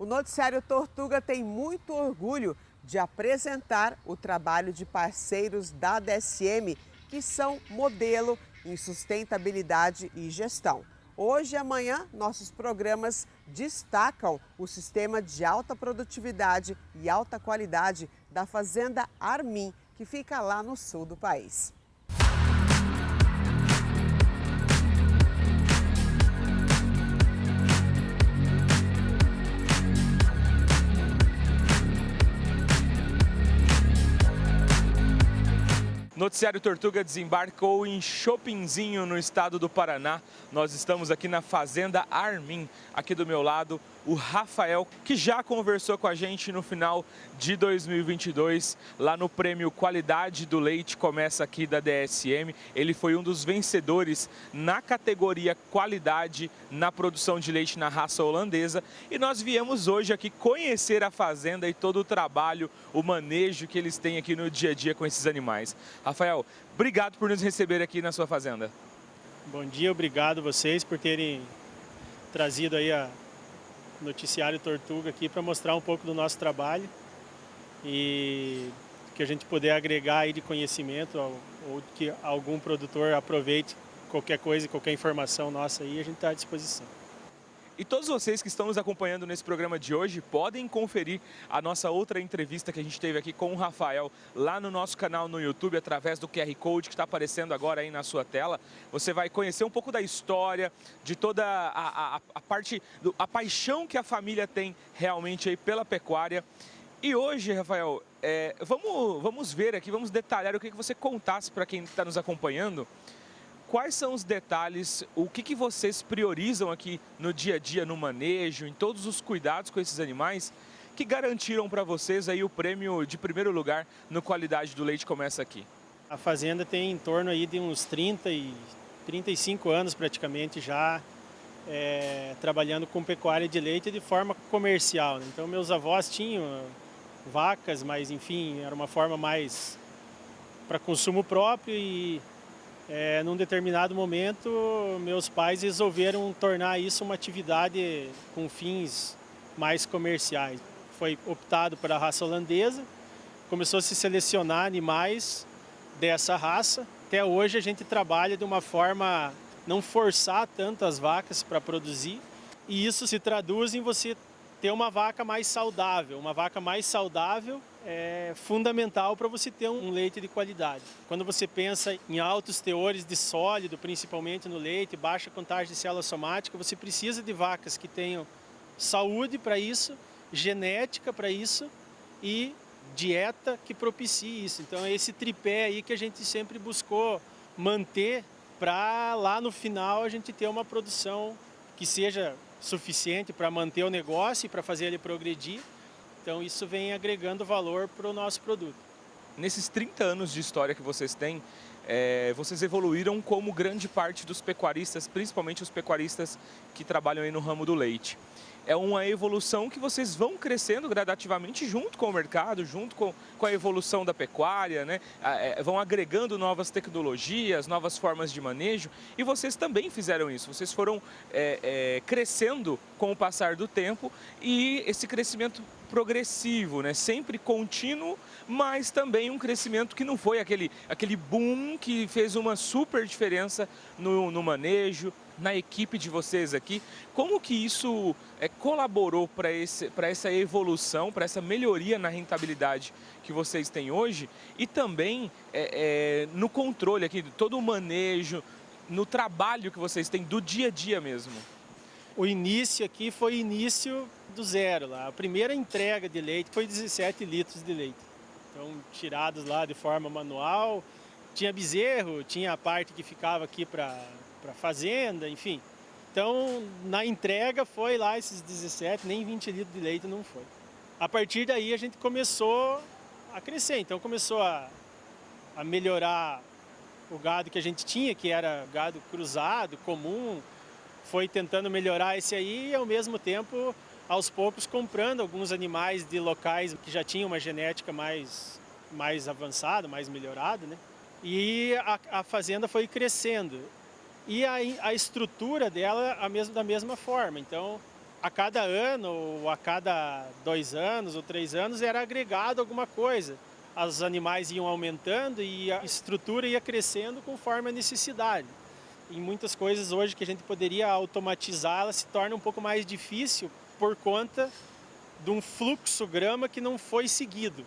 O Noticiário Tortuga tem muito orgulho de apresentar o trabalho de parceiros da DSM, que são modelo em sustentabilidade e gestão. Hoje e amanhã, nossos programas destacam o sistema de alta produtividade e alta qualidade da Fazenda Armin, que fica lá no sul do país. Noticiário Tortuga desembarcou em Chopinzinho, no estado do Paraná. Nós estamos aqui na Fazenda Armin. Aqui do meu lado, o Rafael, que já conversou com a gente no final de 2022, lá no prêmio Qualidade do Leite, começa aqui da DSM. Ele foi um dos vencedores na categoria Qualidade na produção de leite na raça holandesa. E nós viemos hoje aqui conhecer a fazenda e todo o trabalho, o manejo que eles têm aqui no dia a dia com esses animais. Rafael, obrigado por nos receber aqui na sua fazenda. Bom dia, obrigado vocês por terem trazido aí a Noticiário Tortuga aqui para mostrar um pouco do nosso trabalho e que a gente puder agregar aí de conhecimento ou que algum produtor aproveite qualquer coisa, qualquer informação nossa aí, a gente está à disposição. E todos vocês que estão nos acompanhando nesse programa de hoje podem conferir a nossa outra entrevista que a gente teve aqui com o Rafael lá no nosso canal no YouTube, através do QR Code que está aparecendo agora aí na sua tela. Você vai conhecer um pouco da história, de toda a parte, a paixão que a família tem realmente aí pela pecuária. E hoje, Rafael, vamos ver aqui, vamos detalhar, eu queria que você contasse para quem está nos acompanhando. Quais são os detalhes, o que vocês priorizam aqui no dia a dia, no manejo, em todos os cuidados com esses animais, que garantiram para vocês aí o prêmio de primeiro lugar no Qualidade do Leite começa aqui? A fazenda tem em torno aí de uns 35 anos praticamente já trabalhando com pecuária de leite de forma comercial, né? Então meus avós tinham vacas, mas enfim, era uma forma mais para consumo próprio e num determinado momento, meus pais resolveram tornar isso uma atividade com fins mais comerciais. Foi optado pela raça holandesa, começou a se selecionar animais dessa raça. Até hoje a gente trabalha de uma forma não forçar tanto as vacas para produzir, e isso se traduz em você ter uma vaca mais saudável. Uma vaca mais saudável é fundamental para você ter um leite de qualidade. Quando você pensa em altos teores de sólido, principalmente no leite, baixa contagem de célula somática, você precisa de vacas que tenham saúde para isso, genética para isso e dieta que propicie isso. Então é esse tripé aí que a gente sempre buscou manter para lá no final a gente ter uma produção que seja suficiente para manter o negócio e para fazer ele progredir. Então isso vem agregando valor para o nosso produto. Nesses 30 anos de história que vocês têm, vocês evoluíram como grande parte dos pecuaristas, principalmente os pecuaristas que trabalham aí no ramo do leite. É uma evolução que vocês vão crescendo gradativamente junto com o mercado, junto com a evolução da pecuária, né? Vão agregando novas tecnologias, novas formas de manejo, e vocês também fizeram isso. Vocês foram crescendo com o passar do tempo, e esse crescimento progressivo, né? Sempre contínuo, mas também um crescimento que não foi aquele boom que fez uma super diferença no manejo, na equipe de vocês aqui. Como que isso colaborou para essa evolução, para essa melhoria na rentabilidade que vocês têm hoje, e também no controle aqui, todo o manejo, no trabalho que vocês têm do dia a dia mesmo? O início aqui foi início do zero lá. A primeira entrega de leite foi 17 litros de leite. Então, tirados lá de forma manual. Tinha bezerro, tinha a parte que ficava aqui para fazenda, enfim. Então, na entrega foi lá esses 17, nem 20 litros de leite não foi. A partir daí a gente começou a crescer, então começou a melhorar o gado que a gente tinha, que era gado cruzado, comum, foi tentando melhorar esse aí e ao mesmo tempo, aos poucos, comprando alguns animais de locais que já tinham uma genética mais avançada, mais melhorada, né? E a fazenda foi crescendo. E a estrutura dela da mesma forma. Então, a cada ano, ou a cada 2 anos ou 3 anos, era agregado alguma coisa. Os animais iam aumentando e a estrutura ia crescendo conforme a necessidade. Em muitas coisas hoje que a gente poderia automatizar, ela se torna um pouco mais difícil por conta de um fluxograma que não foi seguido.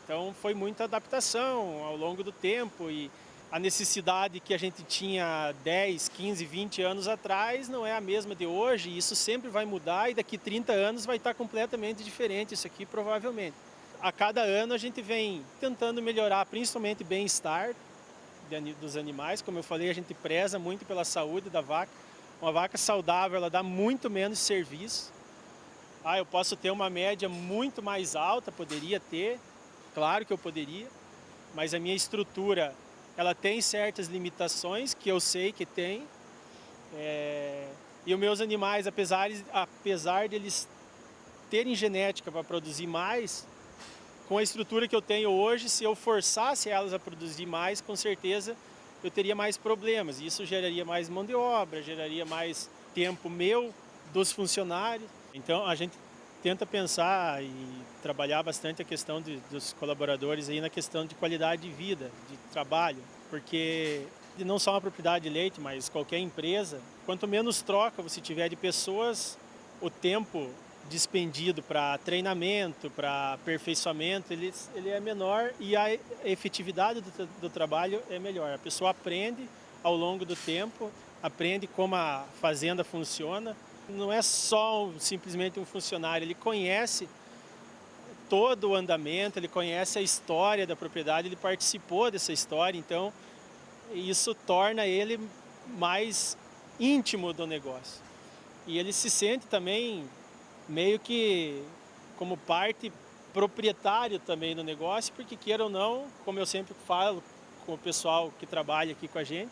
Então foi muita adaptação ao longo do tempo e a necessidade que a gente tinha 10, 15, 20 anos atrás não é a mesma de hoje, e isso sempre vai mudar e daqui 30 anos vai estar completamente diferente isso aqui, provavelmente. A cada ano a gente vem tentando melhorar, principalmente o bem-estar dos animais. Como eu falei, a gente preza muito pela saúde da vaca. Uma vaca saudável, ela dá muito menos serviço. Eu posso ter uma média muito mais alta, poderia ter, claro que eu poderia, mas a minha estrutura, ela tem certas limitações que eu sei que tem. E os meus animais, apesar de eles terem genética para produzir mais, com a estrutura que eu tenho hoje, se eu forçasse elas a produzir mais, com certeza eu teria mais problemas. Isso geraria mais mão de obra, geraria mais tempo meu, dos funcionários. Então a gente tenta pensar e trabalhar bastante a questão dos colaboradores aí na questão de qualidade de vida, de trabalho, porque não só uma propriedade de leite, mas qualquer empresa, quanto menos troca você tiver de pessoas, o tempo dispendido para treinamento, para aperfeiçoamento, ele é menor e a efetividade do trabalho é melhor. A pessoa aprende ao longo do tempo, aprende como a fazenda funciona. Não é só simplesmente um funcionário, ele conhece todo o andamento, ele conhece a história da propriedade, ele participou dessa história, então isso torna ele mais íntimo do negócio. E ele se sente também meio que como parte proprietário também do negócio, porque queira ou não, como eu sempre falo com o pessoal que trabalha aqui com a gente,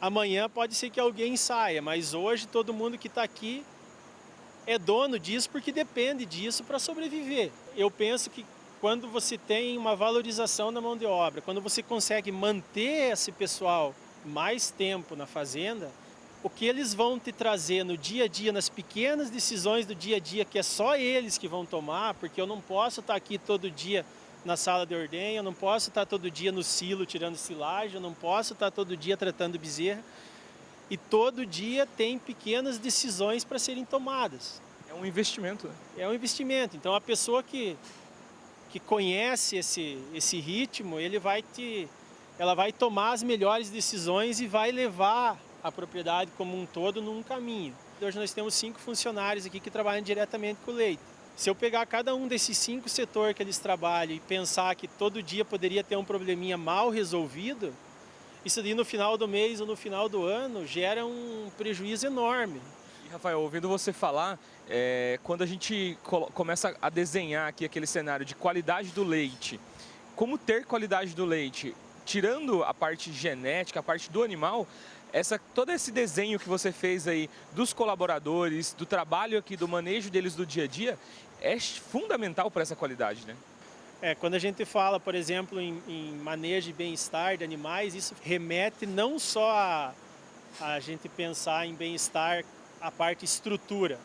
amanhã pode ser que alguém saia, mas hoje todo mundo que está aqui é dono disso porque depende disso para sobreviver. Eu penso que quando você tem uma valorização na mão de obra, quando você consegue manter esse pessoal mais tempo na fazenda, o que eles vão te trazer no dia a dia, nas pequenas decisões do dia a dia, que é só eles que vão tomar, porque eu não posso estar aqui todo dia na sala de ordenha, eu não posso estar todo dia no silo tirando silagem, eu não posso estar todo dia tratando bezerra. E todo dia tem pequenas decisões para serem tomadas. É um investimento, né? É um investimento. Então a pessoa que conhece esse ritmo, ela vai tomar as melhores decisões e vai levar a propriedade como um todo num caminho. Hoje nós temos 5 funcionários aqui que trabalham diretamente com o leite. Se eu pegar cada um desses 5 setores que eles trabalham e pensar que todo dia poderia ter um probleminha mal resolvido, isso daí no final do mês ou no final do ano gera um prejuízo enorme. E, Rafael, ouvindo você falar, quando a gente começa a desenhar aqui aquele cenário de qualidade do leite, como ter qualidade do leite, tirando a parte genética, a parte do animal, todo esse desenho que você fez aí dos colaboradores, do trabalho aqui, do manejo deles do dia a dia, é fundamental para essa qualidade, né? Quando a gente fala, por exemplo, em manejo e bem-estar de animais, isso remete não só a gente pensar em bem-estar, a parte estrutura,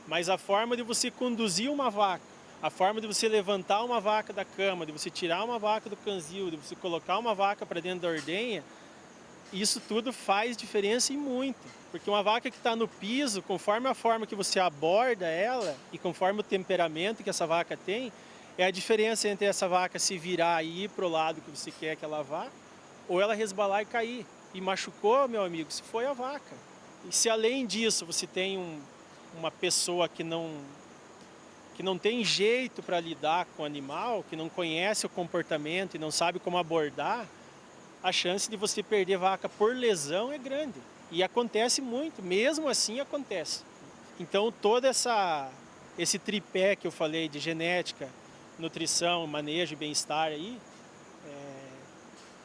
mas a forma de você conduzir uma vaca, a forma de você levantar uma vaca da cama, de você tirar uma vaca do canzil, de você colocar uma vaca para dentro da ordenha, isso tudo faz diferença e muito. Porque uma vaca que está no piso, conforme a forma que você aborda ela e conforme o temperamento que essa vaca tem, é a diferença entre essa vaca se virar e ir para o lado que você quer que ela vá, ou ela resbalar e cair. E machucou, meu amigo, se foi a vaca. E se além disso você tem uma pessoa que não tem jeito para lidar com o animal, que não conhece o comportamento e não sabe como abordar, a chance de você perder vaca por lesão é grande. E acontece muito, mesmo assim acontece. Então todo esse tripé que eu falei de genética, nutrição, manejo e bem-estar aí,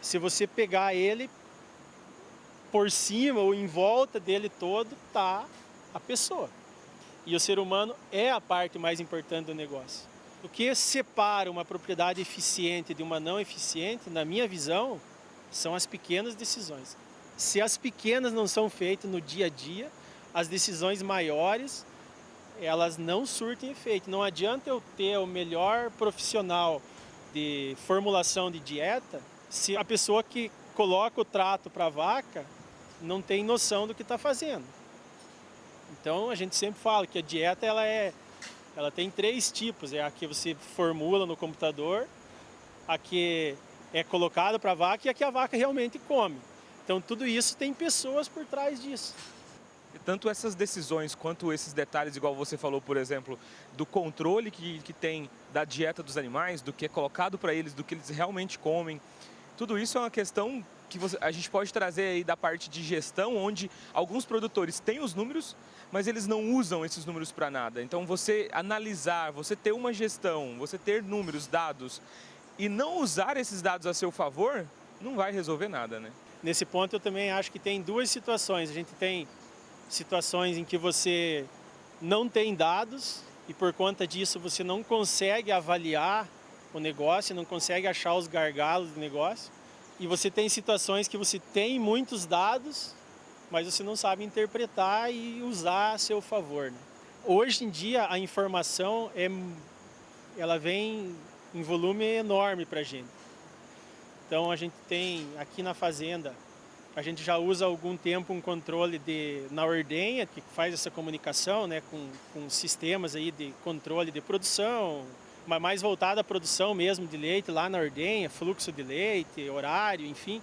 se você pegar ele por cima ou em volta dele todo, tá a pessoa. E o ser humano é a parte mais importante do negócio. O que separa uma propriedade eficiente de uma não eficiente, na minha visão, são as pequenas decisões. Se as pequenas não são feitas no dia a dia, as decisões maiores, elas não surtem efeito. Não adianta eu ter o melhor profissional de formulação de dieta se a pessoa que coloca o trato para a vaca não tem noção do que está fazendo. Então a gente sempre fala que a dieta ela tem 3 tipos: é a que você formula no computador, a que é colocada para a vaca e a que a vaca realmente come. Então tudo isso tem pessoas por trás disso. Tanto essas decisões quanto esses detalhes, igual você falou, por exemplo, do controle que tem da dieta dos animais, do que é colocado para eles, do que eles realmente comem, tudo isso é uma questão que a gente pode trazer aí da parte de gestão, onde alguns produtores têm os números, mas eles não usam esses números para nada. Então você analisar, você ter uma gestão, você ter números, dados, e não usar esses dados a seu favor, não vai resolver nada, né? Nesse ponto eu também acho que tem 2 situações. A gente tem situações em que você não tem dados e por conta disso você não consegue avaliar o negócio, não consegue achar os gargalos do negócio. E você tem situações que você tem muitos dados, mas você não sabe interpretar e usar a seu favor, né? Hoje em dia a informação ela vem em volume enorme para a gente. Então a gente tem aqui na fazenda, a gente já usa há algum tempo um controle na ordenha, que faz essa comunicação, né, com sistemas aí de controle de produção, mas mais voltada à produção mesmo de leite lá na ordenha, fluxo de leite, horário, enfim.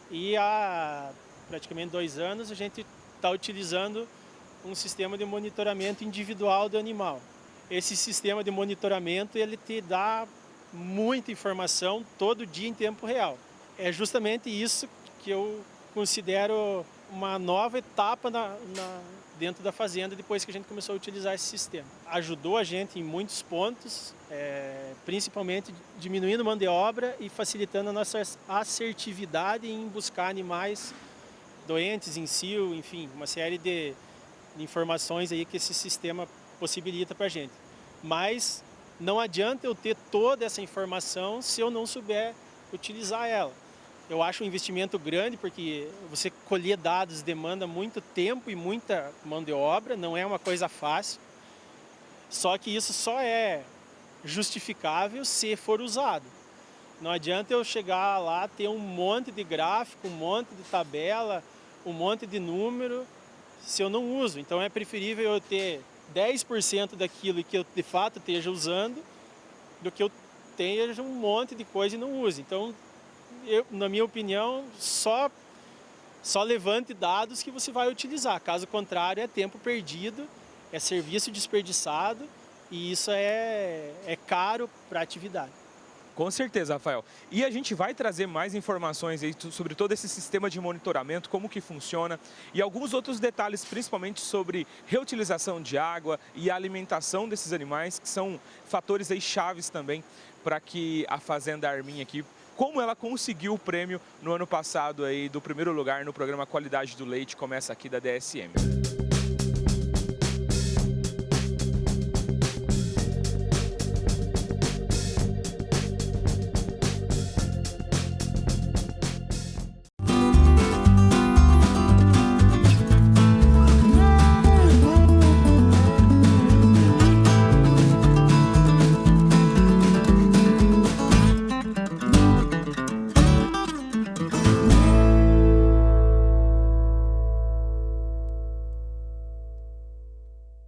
E há praticamente 2 anos a gente está utilizando um sistema de monitoramento individual do animal. Esse sistema de monitoramento ele te dá muita informação todo dia em tempo real. É justamente isso que eu considero uma nova etapa dentro da fazenda depois que a gente começou a utilizar esse sistema. Ajudou a gente em muitos pontos, principalmente diminuindo mão de obra e facilitando a nossa assertividade em buscar animais doentes, em cio, enfim, uma série de informações aí que esse sistema possibilita para a gente. Mas não adianta eu ter toda essa informação se eu não souber utilizar ela. Eu acho um investimento grande porque você colher dados demanda muito tempo e muita mão de obra, não é uma coisa fácil. Só que isso só é justificável se for usado. Não adianta eu chegar lá, ter um monte de gráfico, um monte de tabela, um monte de número, se eu não uso. Então é preferível eu ter 10% daquilo que eu de fato esteja usando do que eu tenha um monte de coisa e não use. Então, na minha opinião, só levante dados que você vai utilizar. Caso contrário, é tempo perdido, é serviço desperdiçado e isso é caro para a atividade. Com certeza, Rafael. E a gente vai trazer mais informações aí sobre todo esse sistema de monitoramento, como que funciona e alguns outros detalhes, principalmente sobre reutilização de água e a alimentação desses animais, que são fatores aí chaves também para que a Fazenda Arminha aqui, como ela conseguiu o prêmio no ano passado aí do primeiro lugar no programa Qualidade do Leite, começa aqui da DSM.